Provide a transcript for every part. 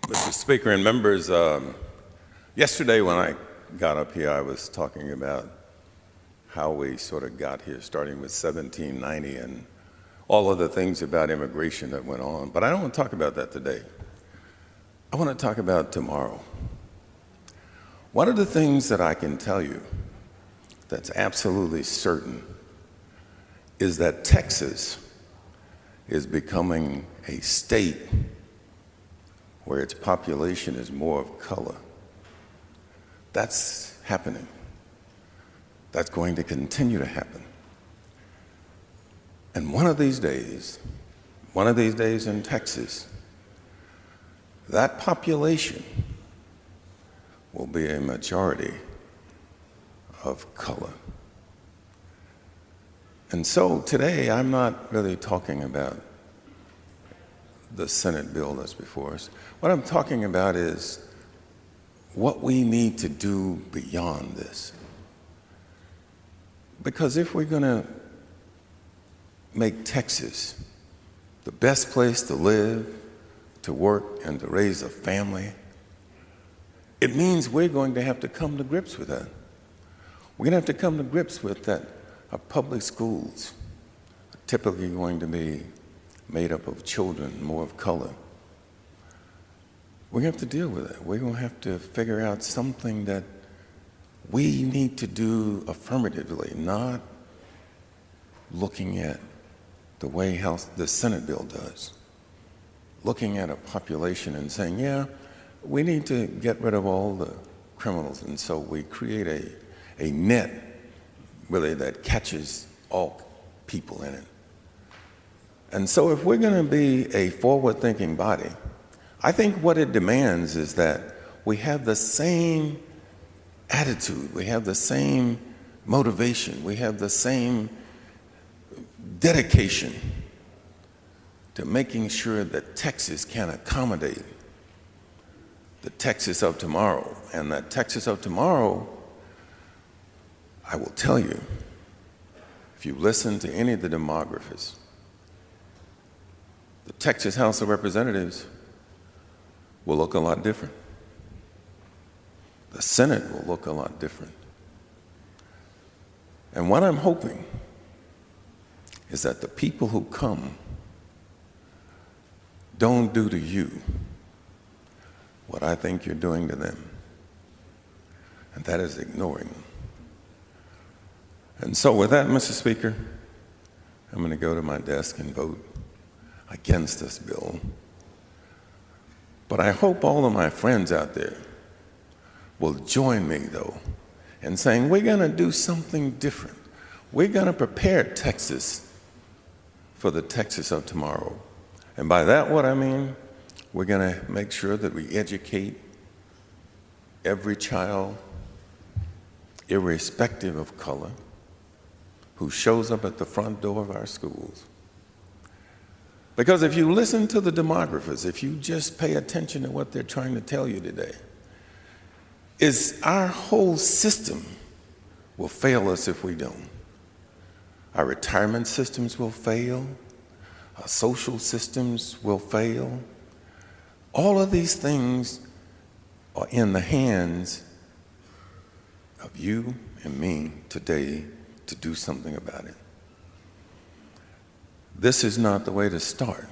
Mr. Speaker and members, yesterday when I got up here, I was talking about how we sort of got here, starting with 1790 and all of the things about immigration that went on. But I don't want to talk about that today. I want to talk about tomorrow. One of the things that I can tell you that's absolutely certain is that Texas is becoming a state where its population is more of color. That's happening. That's going to continue to happen. And one of these days in Texas, that population will be a majority of color. And so today, I'm not really talking about the Senate bill that's before us. What I'm talking about is what we need to do beyond this. Because if we're going to make Texas the best place to live, to work, and to raise a family, it means we're going to have to come to grips with that. We're going to have to come to grips with that our public schools are typically going to be made up of children more of color. We're going to have to deal with it. We're going to have to figure out something that we need to do affirmatively, not looking at the way the Senate bill does. Looking at a population and saying, yeah, we need to get rid of all the criminals, and so we create a net, really, that catches all people in it. And so if we're going to be a forward-thinking body, I think what it demands is that we have the same attitude, we have the same motivation, we have the same dedication to making sure that Texas can accommodate the Texas of tomorrow. And that Texas of tomorrow, I will tell you, if you listen to any of the demographers, the Texas House of Representatives will look a lot different. The Senate will look a lot different. And what I'm hoping is that the people who come don't do to you what I think you're doing to them, and that is ignoring them. And so with that, Mr. Speaker, I'm going to go to my desk and vote against this bill. But I hope all of my friends out there will join me, though, in saying we're going to do something different. We're going to prepare Texas for the Texas of tomorrow. And by that, what I mean, we're going to make sure that we educate every child, irrespective of color, who shows up at the front door of our schools. Because if you listen to the demographers, if you just pay attention to what they're trying to tell you today, is our whole system will fail us if we don't. Our retirement systems will fail. Our social systems will fail. All of these things are in the hands of you and me today to do something about it. This is not the way to start.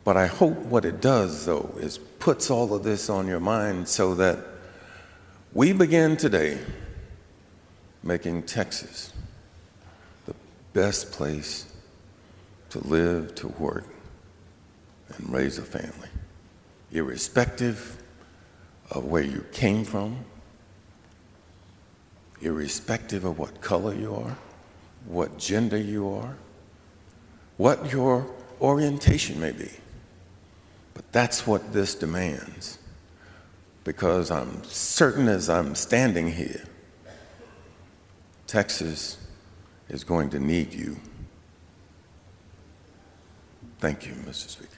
But I hope what it does, though, is puts all of this on your mind so that we begin today making Texas the best place to live, to work, and raise a family, irrespective of where you came from, irrespective of what color you are, what gender you are, what your orientation may be. But that's what this demands, because I'm certain as I'm standing here, Texas is going to need you. Thank you, Mr. Speaker.